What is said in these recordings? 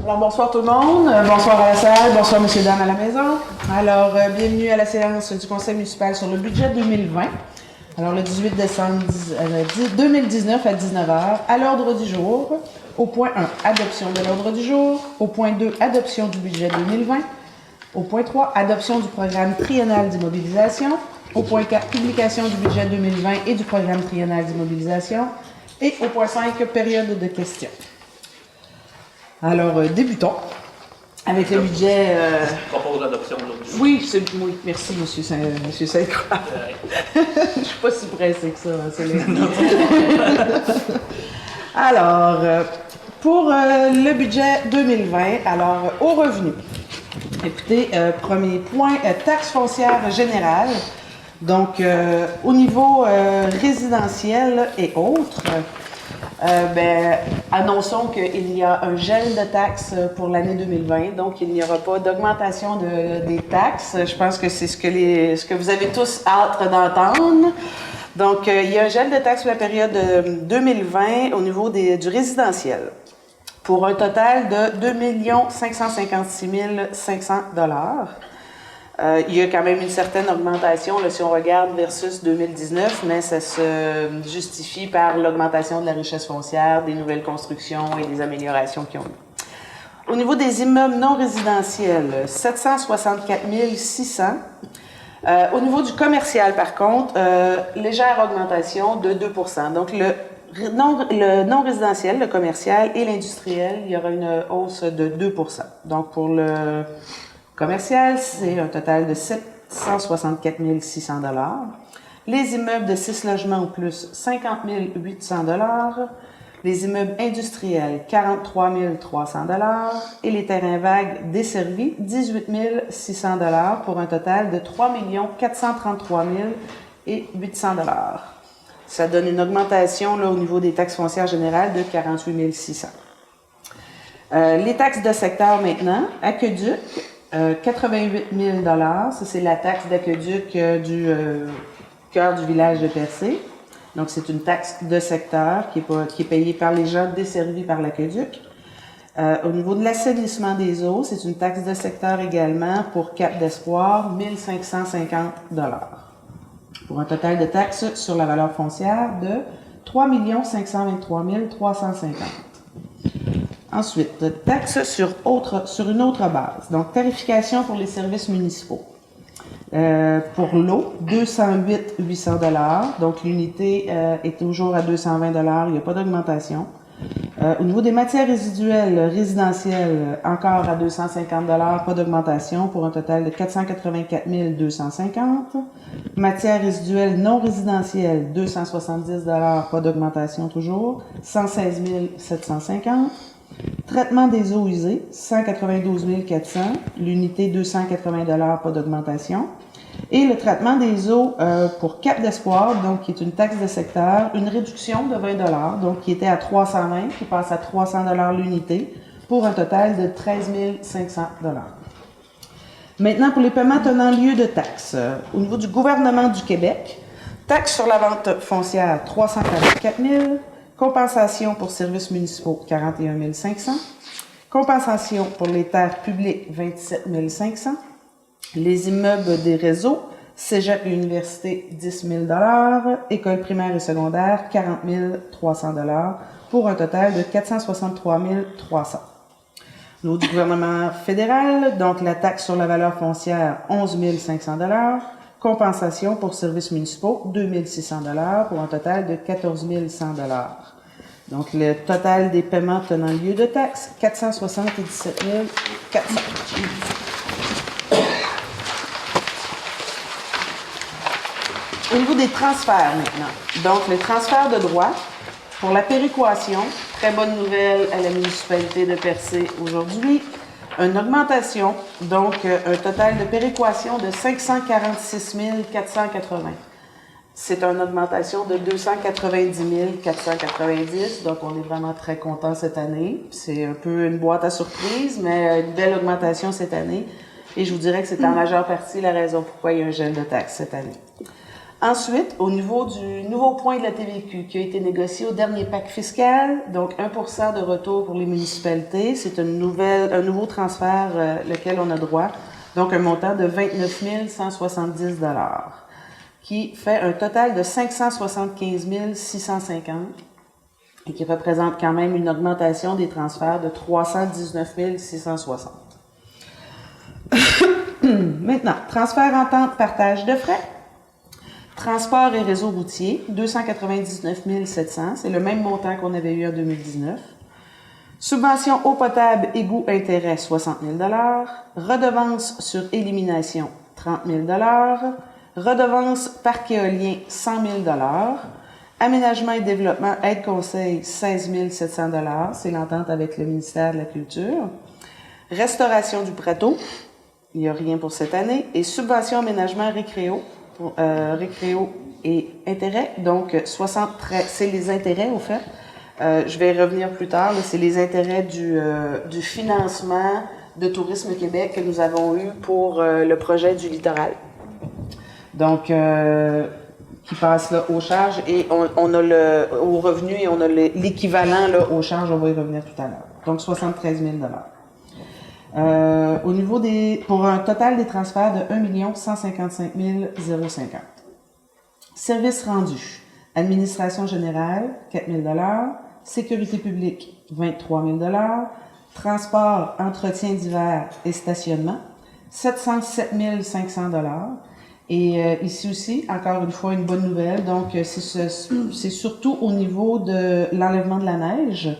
Alors, bonsoir tout le monde, bonsoir à la salle, bonsoir messieurs, dames à la maison. Alors, bienvenue à la séance du Conseil municipal sur le budget 2020. Alors, le 18 décembre 2019 à 19h, à l'ordre du jour, au point 1, adoption de l'ordre du jour, au point 2, adoption du budget 2020, au point 3, adoption du programme triennal d'immobilisation, au point 4, publication du budget 2020 et du programme triennal d'immobilisation, et au point 5, période de questions. Alors, débutons avec le budget. Propose l'adoption aujourd'hui. Oui, merci, monsieur Sainte-Croix. Je ne suis pas si pressée que ça, Alors, pour le budget 2020, alors, au revenu. Écoutez, premier point, taxe foncière générale. Donc, au niveau résidentiel et autres, annonçons qu'il y a un gel de taxes pour l'année 2020, donc il n'y aura pas d'augmentation des taxes. Je pense que c'est ce que vous avez tous hâte d'entendre. Donc, il y a un gel de taxes pour la période 2020 au niveau du résidentiel, pour un total de 2 556 500 $. Il y a quand même une certaine augmentation là, si on regarde versus 2019, mais ça se justifie par l'augmentation de la richesse foncière, des nouvelles constructions et des améliorations qui ont eu. Au niveau des immeubles non résidentiels, 764 600. Au niveau du commercial, par contre, légère augmentation de 2 %. Donc, le non résidentiel, le commercial et l'industriel, il y aura une hausse de 2 %. Donc, pour le commercial, c'est un total de 764 600 $. Les immeubles de 6 logements ou plus, 50 800 $. Les immeubles industriels, 43 300 $. Et les terrains vagues desservis, 18 600 $ pour un total de 3 433 800 $. Ça donne une augmentation là, au niveau des taxes foncières générales de 48 600 $. Les taxes de secteur maintenant, aqueduc, 88 000 $. Ça, c'est la taxe d'aqueduc du cœur du village de Percé. Donc, c'est une taxe de secteur qui est payée par les gens desservis par l'aqueduc. Au niveau de l'assainissement des eaux, c'est une taxe de secteur également pour Cap d'Espoir, 1 550 $. Pour un total de taxes sur la valeur foncière de 3 523 350 $. Ensuite, taxes sur une autre base. Donc, tarification pour les services municipaux. Pour l'eau, 208 800 $. Donc, l'unité est toujours à 220 $. Il n'y a pas d'augmentation. Au niveau des matières résiduelles résidentielles, encore à 250 $, pas d'augmentation, pour un total de 484 250 $. Matières résiduelles non résidentielles, 270 $, pas d'augmentation toujours, 116 750 $. Traitement des eaux usées, 192 400 $. L'unité, 280 $, pas d'augmentation. Et le traitement des eaux pour Cap d'Espoir, donc qui est une taxe de secteur, une réduction de 20 $, donc qui était à 320 $, qui passe à 300 $ l'unité, pour un total de 13 500 $. Maintenant, pour les paiements tenant lieu de taxes, au niveau du gouvernement du Québec, taxe sur la vente foncière, 344 000 $. Compensation pour services municipaux, 41 500 $. Compensation pour les terres publiques, 27 500 $. Les immeubles des réseaux, cégep et université, 10 000 $. École primaire et secondaire, 40 300 $, pour un total de 463 300 $. Au niveau du gouvernement fédéral, donc la taxe sur la valeur foncière, 11 500 $. Compensation pour services municipaux, 2 600 $, pour un total de 14 100 $. Donc, le total des paiements tenant lieu de taxes, 477 400 $. Au niveau des transferts maintenant, donc le transfert de droits pour la péréquation, très bonne nouvelle à la municipalité de Percé aujourd'hui, une augmentation, donc un total de péréquation de 546 480 $. C'est une augmentation de 290 490 $, donc on est vraiment très contents cette année. C'est un peu une boîte à surprise, mais une belle augmentation cette année. Et je vous dirais que c'est en majeure partie la raison pourquoi il y a un gel de taxes cette année. Ensuite, au niveau du nouveau point de la TVQ qui a été négocié au dernier pacte fiscal, donc 1% de retour pour les municipalités, c'est un nouveau transfert lequel on a droit, donc un montant de 29 170 $, qui fait un total de 575 650 et qui représente quand même une augmentation des transferts de 319 660. Maintenant, transfert entente partage de frais. Transport et réseau routier, 299 700, c'est le même montant qu'on avait eu en 2019. Subvention eau potable, égout, intérêt, 60 000 $. Redevance sur élimination, 30 000 $. Redevance parc éolien, 100 000 $. Aménagement et développement, aide conseil, 16 700 $. C'est l'entente avec le ministère de la Culture. Restauration du Prateau, il n'y a rien pour cette année. Et subvention aménagement récréo, récréo et intérêts, donc 73, c'est les intérêts au fait. Je vais y revenir plus tard, c'est les intérêts du financement de Tourisme Québec que nous avons eu pour le projet du littoral. Donc, qui passe là aux charges et on a au revenu et on a l'équivalent là aux charges, on va y revenir tout à l'heure. Donc, 73 000 $. Au niveau pour un total des transferts de 1 155 050. Services rendus. Administration générale, 4 000 $. Sécurité publique, 23 000 $. Transport, entretien d'hiver et stationnement, 707 500 $. Et ici aussi, encore une fois, une bonne nouvelle. Donc, c'est surtout au niveau de l'enlèvement de la neige,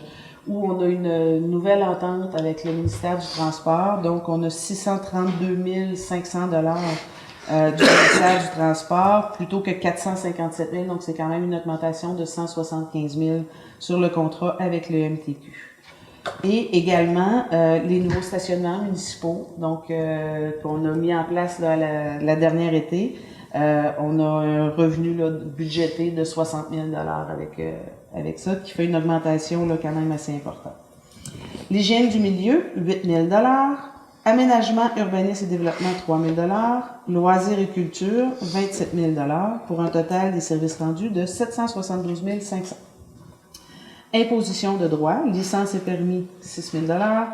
où on a une nouvelle entente avec le ministère du Transport. Donc, on a 632 500 $ du ministère du Transport, plutôt que 457 000. Donc, c'est quand même une augmentation de 175 000 sur le contrat avec le MTQ. Et également, les nouveaux stationnements municipaux, donc qu'on a mis en place là, la dernière été. On a un revenu là, budgété de 60 000 $ avec ça, qui fait une augmentation là, quand même assez importante. L'hygiène du milieu, 8 000 $. Aménagement, urbanisme et développement, 3 000 $. Loisirs et culture, 27 000 $, pour un total des services rendus de 772 500. Imposition de droit, licence et permis, 6 000 $.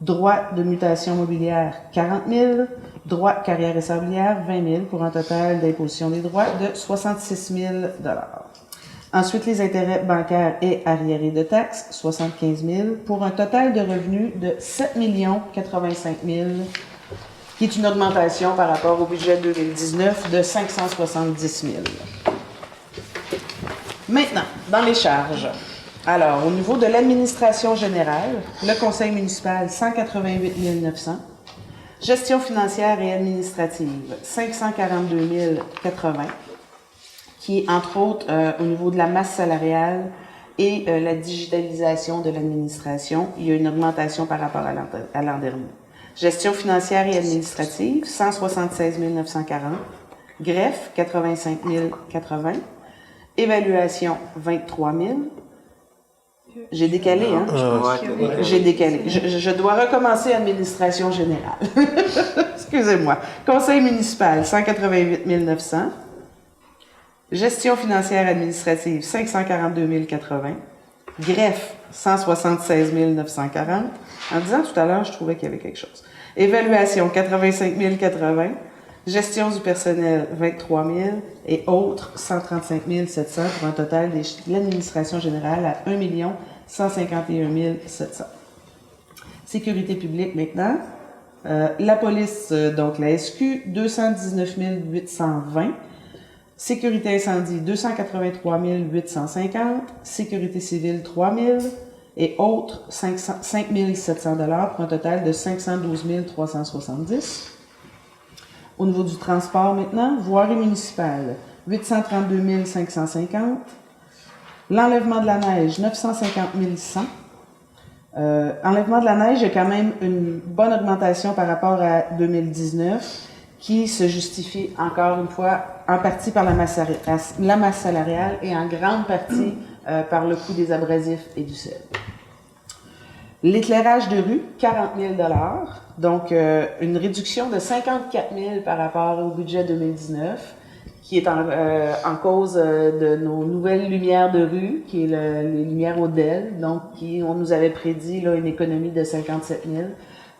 Droit de mutation mobilière, 40 000 $. Droit carrière et sablière, 20 000 $, pour un total d'imposition des droits de 66 000 $. Ensuite, les intérêts bancaires et arriérés de taxes, 75 000 $, pour un total de revenus de 7 085 000 $, qui est une augmentation par rapport au budget 2019 de 570 000 $. Maintenant, dans les charges. Alors, au niveau de l'administration générale, le conseil municipal, 188 900. Gestion financière et administrative, 542 080, qui est entre autres au niveau de la masse salariale et la digitalisation de l'administration. Il y a une augmentation par rapport à l'an dernier. Gestion financière et administrative, 176 940. Greffe, 85 080. Évaluation, 23 000. J'ai décalé, hein? J'ai décalé. Je dois recommencer administration générale. Excusez-moi. Conseil municipal, 188 900. Gestion financière administrative, 542 080. Greffe, 176 940. En disant tout à l'heure, je trouvais qu'il y avait quelque chose. Évaluation, 85 080. Gestion du personnel, 23 000. Et autres, 135 700 pour un total de l'administration générale à 1 151 700. Sécurité publique maintenant. La police, donc la SQ, 219 820. Sécurité incendie, 283 850. Sécurité civile, 3 000. Et autres, 5 700 $ pour un total de 512 370. Au niveau du transport maintenant, voirie municipale, 832 550. L'enlèvement de la neige, 950 100. Enlèvement de la neige, il y a quand même une bonne augmentation par rapport à 2019 qui se justifie encore une fois en partie par la masse salariale et en grande partie par le coût des abrasifs et du sel. L'éclairage de rue, 40 000 $. Donc, une réduction de 54 000 par rapport au budget 2019, qui est en cause de nos nouvelles lumières de rue, qui est les lumières Odell, donc on nous avait prédit là, une économie de 57 000.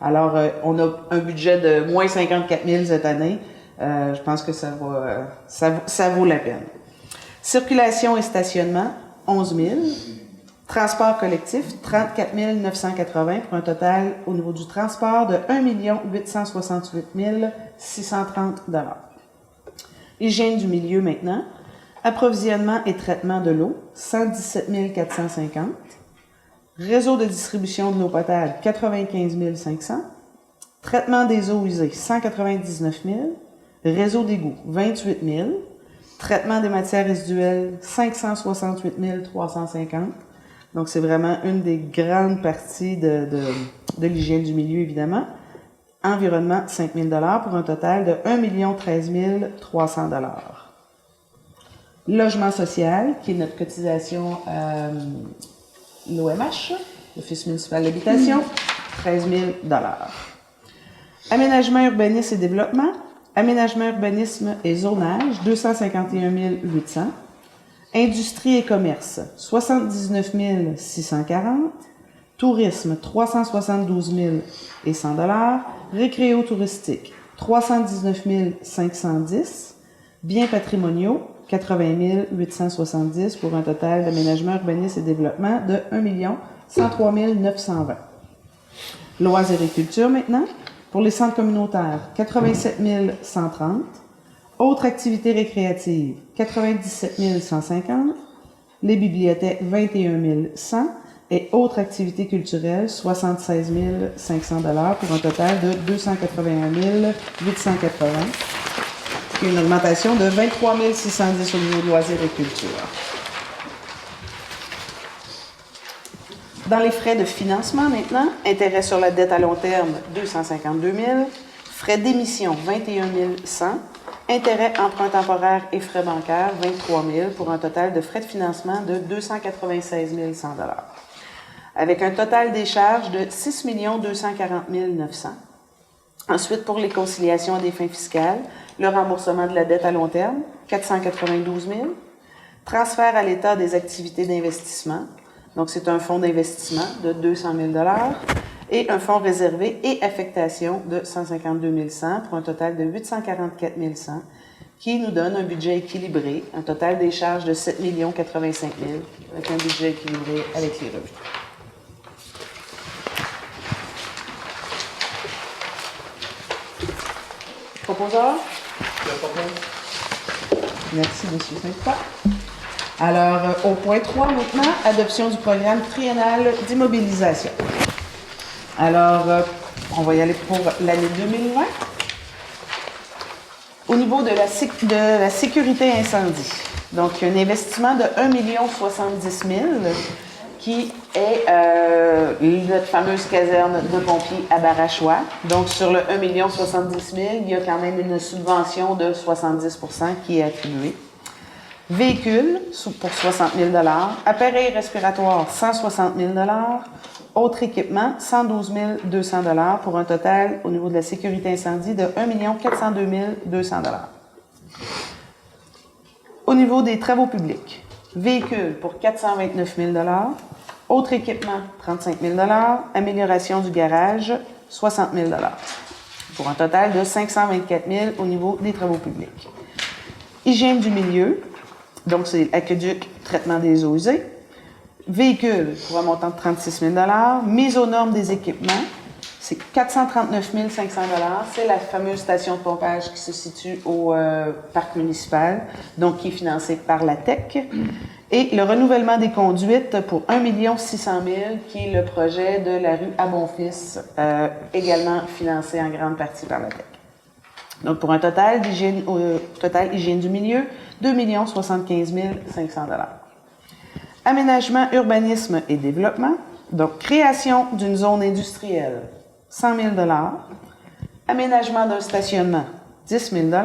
Alors, on a un budget de moins 54 000 cette année. Je pense que ça vaut la peine. Circulation et stationnement, 11 000. Transport collectif, 34 980 pour un total au niveau du transport de 1 868 630 $. Hygiène du milieu maintenant. Approvisionnement et traitement de l'eau, 117 450. Réseau de distribution de l'eau potable, 95 500. Traitement des eaux usées, 199 000. Réseau d'égout, 28 000. Traitement des matières résiduelles, 568 350. Donc, c'est vraiment une des grandes parties de l'hygiène du milieu, évidemment. Environnement, 5 000 $ pour un total de 1 13 300 $. Logement social, qui est notre cotisation l'OMH, l'Office municipal d'habitation, 13 000 $. Aménagement, urbanisme et développement. Aménagement, urbanisme et zonage, 251 800. Industrie et commerce, 79 640. Tourisme, 372 100 $. Récréo touristique, 319 510. Biens patrimoniaux, 80 870 pour un total d'aménagement, urbanisme et développement de 1 103 920. Loisirs et culture maintenant. Pour les centres communautaires, 87 130. Autres activités récréatives, 97 150. Les bibliothèques, 21 100. Et autres activités culturelles, 76 500 $ pour un total de 281 880. Ce qui est une augmentation de 23 610 au niveau de loisirs et culture. Dans les frais de financement maintenant, intérêt sur la dette à long terme, 252 000. Frais d'émission, 21 100. Intérêt, emprunt temporaire et frais bancaires, 23 000 pour un total de frais de financement de 296 100 $. Avec un total des charges de 6 240 900. Ensuite, pour les conciliations à des fins fiscales, le remboursement de la dette à long terme, 492 000. Transfert à l'État des activités d'investissement. Donc, c'est un fonds d'investissement de 200 000 $ et un fonds réservé et affectation de 152 100 pour un total de 844 100 qui nous donne un budget équilibré, un total des charges de 7 085 000 avec un budget équilibré avec les revenus. Proposeur? Je propose. Merci, M. Saint-Croix. Alors, au point 3 maintenant, adoption du programme triennal d'immobilisation. Alors, on va y aller pour l'année 2020. Au niveau de la sécurité incendie, donc un investissement de 1 070 000 qui est notre fameuse caserne de pompiers à Barachois. Donc, sur le 1 070 000, il y a quand même une subvention de 70 % qui est attribuée. Véhicule pour 60 000 $. Appareil respiratoire, 160 000 $. Autre équipement, 112 200 $ pour un total au niveau de la sécurité incendie de 1 402 200 $. Au niveau des travaux publics, véhicule pour 429 000 $. Autre équipement, 35 000 $. Amélioration du garage, 60 000 $. Pour un total de 524 000 $ au niveau des travaux publics. Hygiène du milieu, donc c'est aqueduc, traitement des eaux usées. Véhicule pour un montant de 36 000 $. Mise aux normes des équipements, c'est 439 500 $. C'est la fameuse station de pompage qui se situe au parc municipal, donc qui est financée par la TEC. Et le renouvellement des conduites pour 1 600 000 $, qui est le projet de la rue à Bonfils, également financé en grande partie par la TEC. Donc, pour un total hygiène du milieu, 2 75 500 $. Aménagement, urbanisme et développement. Donc, création d'une zone industrielle, 100 000 $. Aménagement d'un stationnement, 10 000 $.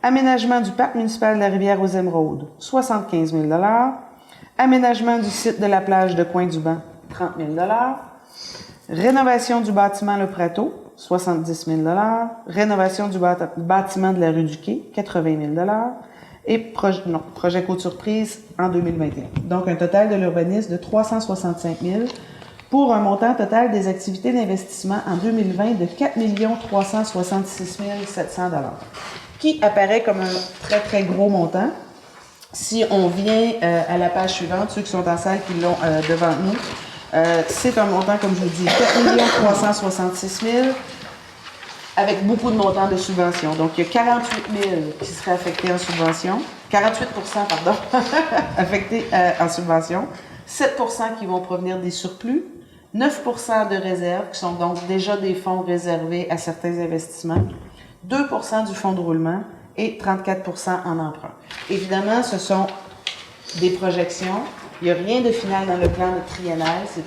Aménagement du parc municipal de la Rivière aux Émeraudes, 75 000 $. Aménagement du site de la plage de Coin-du-Banc, 30 000 $. Rénovation du bâtiment Le Prateau, 70 000 rénovation du bâtiment de la rue du Quai, 80 000 et projet Côte-Surprise en 2021. Donc, un total de l'urbanisme de 365 000 pour un montant total des activités d'investissement en 2020 de 4 366 700 qui apparaît comme un très, très gros montant. Si on vient à la page suivante, ceux qui sont en salle qui l'ont devant nous, c'est un montant, comme je vous dis, 4 366 000 avec beaucoup de montants de subventions. Donc, il y a 48 000 qui seraient affectés en subvention, 48 pardon, affectés en subvention, 7 qui vont provenir des surplus, 9 de réserves, qui sont donc déjà des fonds réservés à certains investissements, 2 du fonds de roulement et 34 en emprunt. Évidemment, ce sont des projections. Il n'y a rien de final dans le plan de triennal. C'est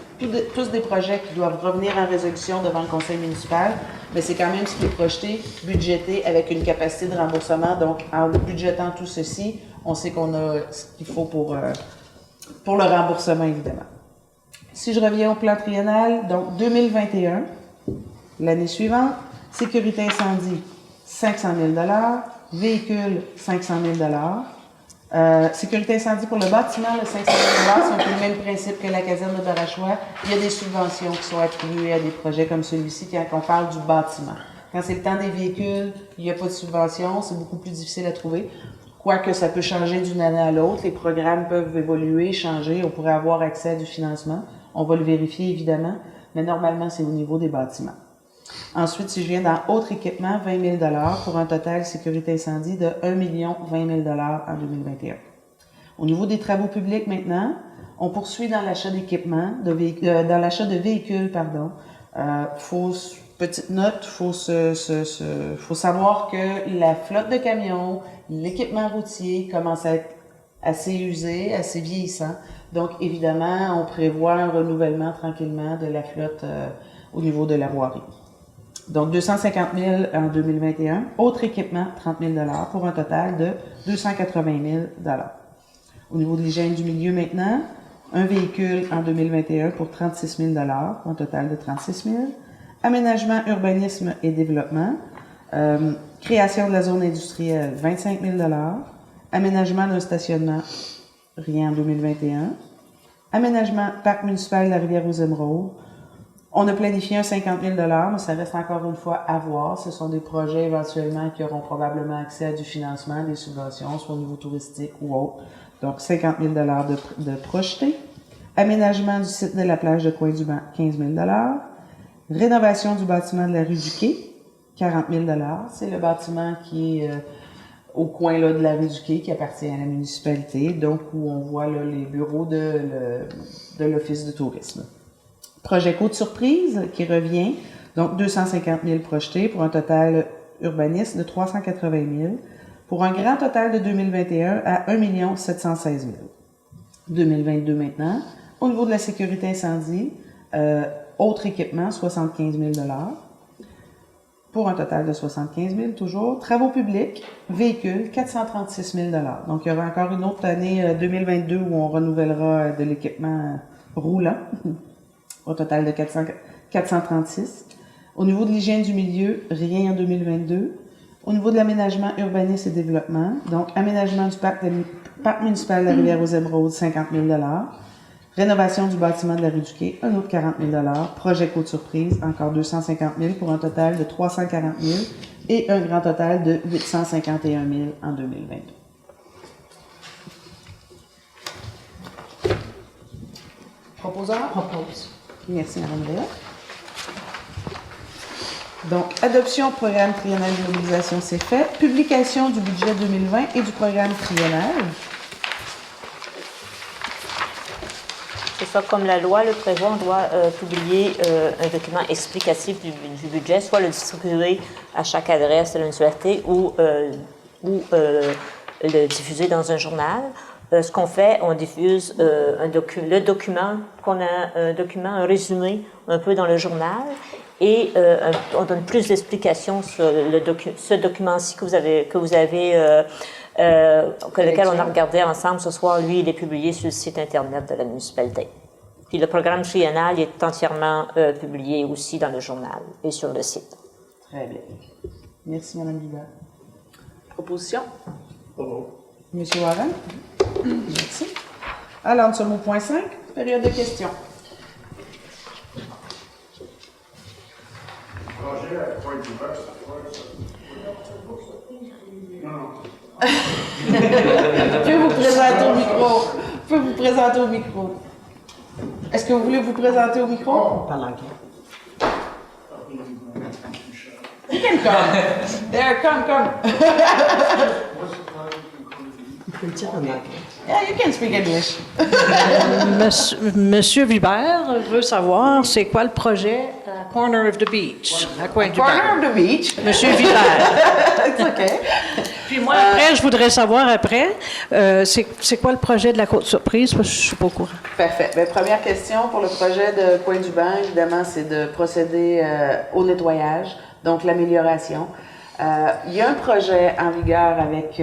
tous des projets qui doivent revenir en résolution devant le conseil municipal, mais c'est quand même ce qui est projeté, budgété, avec une capacité de remboursement. Donc, en budgétant tout ceci, on sait qu'on a ce qu'il faut pour le remboursement, évidemment. Si je reviens au plan triennal, donc 2021, l'année suivante, sécurité incendie, 500 000 véhicules, 500 000 sécurité incendie pour le bâtiment, le 500 000 c'est un peu le même principe que la caserne de Barachois. Il y a des subventions qui sont attribuées à des projets comme celui-ci quand on parle du bâtiment. Quand c'est le temps des véhicules, il n'y a pas de subvention, c'est beaucoup plus difficile à trouver. Quoique ça peut changer d'une année à l'autre, les programmes peuvent évoluer, changer, on pourrait avoir accès à du financement. On va le vérifier évidemment, mais normalement c'est au niveau des bâtiments. Ensuite, si je viens dans autres équipements, 20 000 pour un total sécurité incendie de 1 020 000 en 2021. Au niveau des travaux publics maintenant, on poursuit dans l'achat d'équipements, dans l'achat de véhicules, petite note, faut savoir que la flotte de camions, l'équipement routier commence à être assez usé, assez vieillissant. Donc, évidemment, on prévoit un renouvellement tranquillement de la flotte au niveau de la voirie. Donc, 250 000 en 2021. Autre équipement, 30 000 pour un total de 280 000 Au niveau de l'hygiène du milieu maintenant, un véhicule en 2021 pour 36 000 pour un total de 36 000 Aménagement, urbanisme et développement. Création de la zone industrielle, 25 000 Aménagement d'un stationnement, rien en 2021. Aménagement, parc municipal de la Rivière-aux-Émeraudes. On a planifié un 50 000 mais ça reste encore une fois à voir. Ce sont des projets éventuellement qui auront probablement accès à du financement, des subventions, soit au niveau touristique ou autre. Donc, 50 000 de projeté. Aménagement du site de la plage de Coin-du-Banc, 15 000 Rénovation du bâtiment de la rue du Quai, 40 000 C'est le bâtiment qui est au coin là, de la rue du Quai, qui appartient à la municipalité, donc où on voit là, les bureaux de l'Office de tourisme. Projet Côte-Surprise qui revient, donc 250 000 projetés pour un total urbaniste de 380 000 pour un grand total de 2021 à 1 716 000 2022 maintenant. Au niveau de la sécurité incendie, autre équipement, 75 000 pour un total de 75 000 toujours. Travaux publics, véhicules, 436 000 Donc, il y aura encore une autre année 2022 où on renouvellera de l'équipement roulant. Au total de 436. Au niveau de l'hygiène du milieu, rien en 2022. Au niveau de l'aménagement, urbanisme et développement, donc aménagement du parc municipal de la Rivière-aux-Émeraudes, 50 000 Rénovation du bâtiment de la rue du Quai, un autre 40 000 Projet Côte-Surprise, encore 250 000 pour un total de 340 000 et un grand total de 851 000 en 2022. Proposeur? Propose. Merci, Mme Réa. Donc, adoption du programme triennal de mobilisation, c'est fait. Publication du budget 2020 et du programme triennal. C'est ça, comme la loi le prévoit, on doit publier un document explicatif du budget, soit le distribuer à chaque adresse de la municipalité ou le diffuser dans un journal. Ce qu'on fait, on diffuse le document, un résumé un peu dans le journal, et on donne plus d'explications sur ce document-ci lequel on a regardé ensemble ce soir. Lui, il est publié sur le site Internet de la municipalité. Puis le programme triennal est entièrement publié aussi dans le journal et sur le site. Très bien. Merci, Mme Bibert. Proposition? Monsieur Warren? Merci. Alors, nous sommes au point 5, période de questions. Projet à Pointe-du-Bec, c'est quoi ça? Pouvez-vous présenter au micro? Pouvez-vous présenter au micro? Est-ce que vous voulez vous présenter au micro? On parle anglais. You can come. There, come. Il faut le dire en anglais. Yeah, you can speak English. Monsieur Vibert veut savoir c'est quoi le projet à Corner of the Beach, à Pointe-du-Bec. Corner of the beach. Monsieur Vibert. It's okay. Puis moi, après, je voudrais savoir c'est quoi le projet de la Côte-Surprise, parce que je ne suis pas au courant. Parfait. Bien, première question pour le projet de Pointe-du-Banc, évidemment, c'est de procéder au nettoyage, donc l'amélioration. Il y a un projet en vigueur avec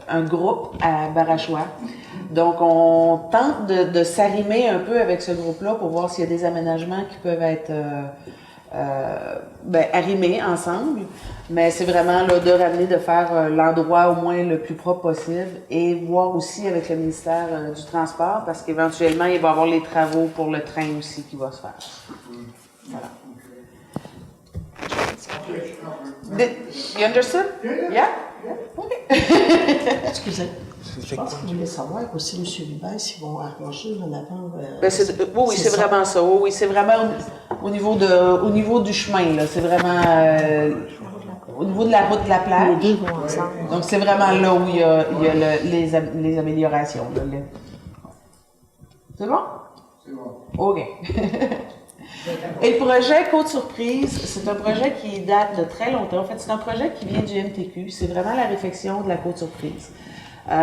un groupe à Barachois. Donc, on tente de s'arrimer un peu avec ce groupe-là pour voir s'il y a des aménagements qui peuvent être arrimés ensemble. Mais c'est vraiment là, de ramener, de faire l'endroit au moins le plus propre possible et voir aussi avec le ministère du Transport parce qu'éventuellement, il va y avoir les travaux pour le train aussi qui va se faire. Voilà. You understood? Yeah? Okay. Excusez. Je pense que vous voulez savoir aussi, M. Vibert, s'ils vont arranger en avant. Oui, c'est vraiment ça. Oui, c'est vraiment au niveau du chemin. Là. C'est vraiment au niveau de la route de la plage. Les deux vont ensemble. Donc, c'est vraiment là où il y a les améliorations. Là. C'est bon? C'est bon. OK. Et le projet Côte-Surprise, c'est un projet qui date de très longtemps. En fait, c'est un projet qui vient du MTQ. C'est vraiment la réfection de la Côte-Surprise. Il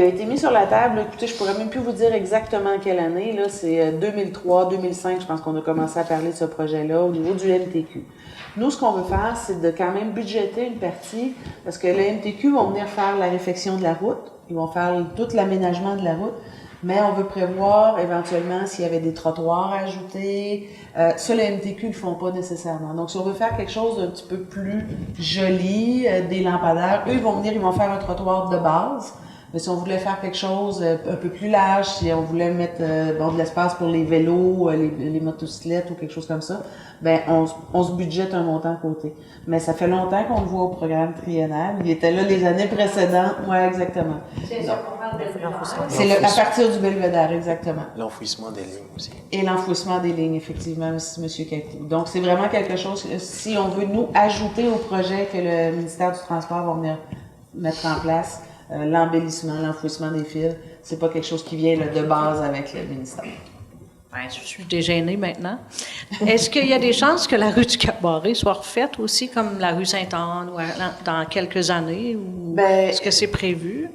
a été mis sur la table. Écoutez, je pourrais même plus vous dire exactement quelle année. Là, c'est 2003, 2005, je pense qu'on a commencé à parler de ce projet-là au niveau du MTQ. Nous, ce qu'on veut faire, c'est de quand même budgéter une partie, parce que le MTQ vont venir faire la réfection de la route. Ils vont faire tout l'aménagement de la route. Mais on veut prévoir éventuellement s'il y avait des trottoirs à ajouter. Ça, le MTQ ne le font pas nécessairement. Donc, si on veut faire quelque chose d'un petit peu plus joli, des lampadaires, eux, ils vont venir, ils vont faire un trottoir de base. Mais si on voulait faire quelque chose un peu plus large, si on voulait mettre de l'espace pour les vélos, les motocyclettes ou quelque chose comme ça, ben on se budgète un montant à côté. Mais ça fait longtemps qu'on le voit au programme triennal. Il était là les années précédentes. Oui, exactement. C'est ça qu'on parle de l'enfouissement. C'est à partir du belvédère, exactement. L'enfouissement des lignes aussi. Et l'enfouissement des lignes, effectivement, M. Cacou. Donc, c'est vraiment quelque chose, si on veut nous ajouter au projet que le ministère du Transport va venir mettre en place, l'embellissement, l'enfouissement des fils, c'est pas quelque chose qui vient là, de base avec le ministère. Ben, je suis dégênée maintenant. Est-ce qu'il y a des chances que la rue du Cap-Barré soit refaite aussi comme la rue Sainte-Anne dans quelques années? Ou est-ce que c'est prévu?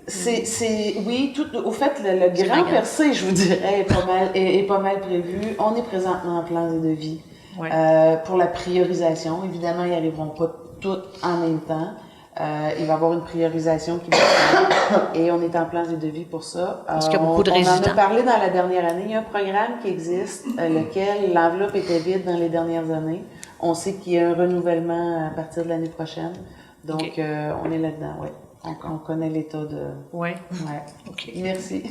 Oui, au fait, le grand percé, je vous dirais, est pas mal prévu. On est présentement en plan de devis pour la priorisation. Évidemment, ils n'arriveront pas toutes en même temps. Il va y avoir une priorisation qui va se faire et on est en plan de devis pour ça. Parce qu'il y a beaucoup de résidents. On en a parlé dans la dernière année. Il y a un programme qui existe, lequel l'enveloppe était vide dans les dernières années. On sait qu'il y a un renouvellement à partir de l'année prochaine. Donc, on est là-dedans, oui. On connaît l'état de... Oui. Ouais. OK. Merci.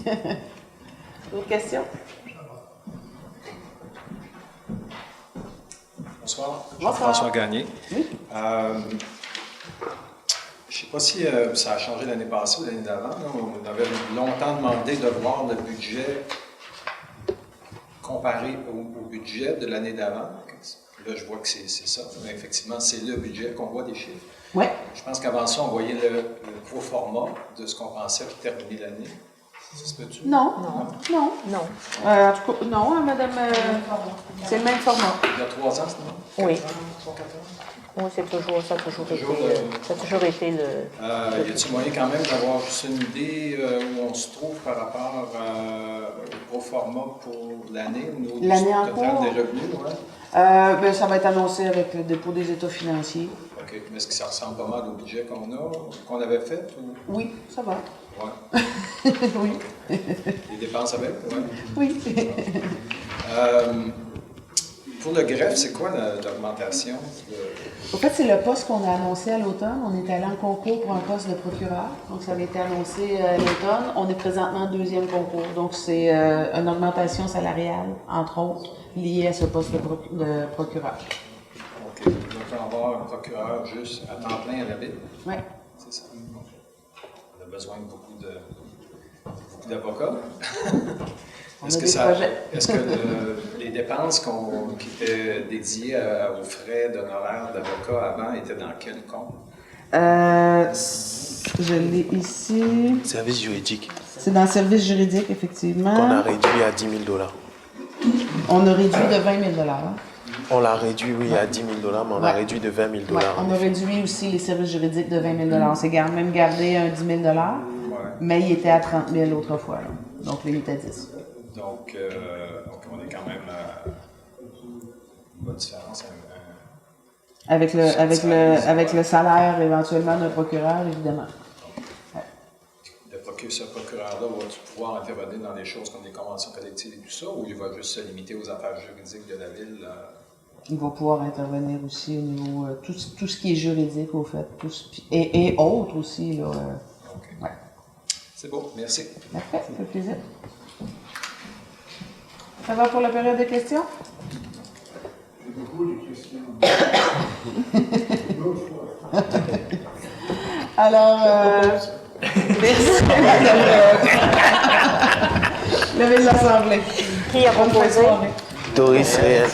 D'autres questions? Bonsoir. Bonsoir. Jean-François Gagné. Oui. Je ne sais pas si ça a changé l'année passée ou l'année d'avant. On avait longtemps demandé de voir le budget comparé au budget de l'année d'avant. Là, je vois que c'est ça. Mais effectivement, c'est le budget qu'on voit des chiffres. Oui. Je pense qu'avant ça, on voyait le pro forma de ce qu'on pensait pour terminer l'année. Ça se peut-tu? Non. Non. En tout cas, non, madame. C'est le même format. Il y a 3 ans, c'est non? Oui. 3-4 ans? Oui, ça a toujours été le... Y a-t-il moyen quand même d'avoir juste une idée où on se trouve par rapport au pro forma pour l'année, au niveau du L'année en total cours? des revenus? Ouais. Ça va être annoncé avec le dépôt des états financiers. OK. Mais est-ce que ça ressemble pas mal au budget qu'on avait fait? Ou... Oui, ça va. Ouais. Oui. Les dépenses avec? Ouais. Oui. Pour le greffe, c'est quoi l'augmentation? En fait, c'est le poste qu'on a annoncé à l'automne. On est allé en concours pour un poste de procureur. Donc, ça avait été annoncé à l'automne. On est présentement en deuxième concours. Donc, c'est une augmentation salariale, entre autres, liée à ce poste de procureur. OK. Donc, on va avoir un procureur juste à temps plein à la ville? Oui. C'est ça. On a besoin de beaucoup d'avocats. Est-ce que les dépenses qui étaient dédiées aux frais d'honoraires d'avocats avant étaient dans quel compte? Je l'ai ici. Service juridique. C'est dans le service juridique, effectivement. Qu'on a réduit à 10 000 $. On a réduit de 20 000 hein? On l'a réduit, oui, à 10 000 $, mais on a réduit de 20 000 $. Ouais, on a réduit aussi les services juridiques de 20 000 On s'est même gardé un 10 000 mais il était à 30 000 autrefois. Là. Donc, limite à 10. Donc, on est quand même une bonne différence. Avec le salaire éventuellement d'un procureur, évidemment. Ce procureur-là va-tu pouvoir intervenir dans des choses comme les conventions collectives et tout ça, ou il va juste se limiter aux affaires juridiques de la ville? Il va pouvoir intervenir aussi au niveau tout ce qui est juridique, au fait, et autres aussi. Là, OK. Ouais. C'est beau, merci. Parfait, ça fait plaisir. Ça va pour la période de questions? J'ai beaucoup de questions. D'autres fois. Alors, merci, madame. Levée de l'Assemblée. Qui a proposé? Doris Réel.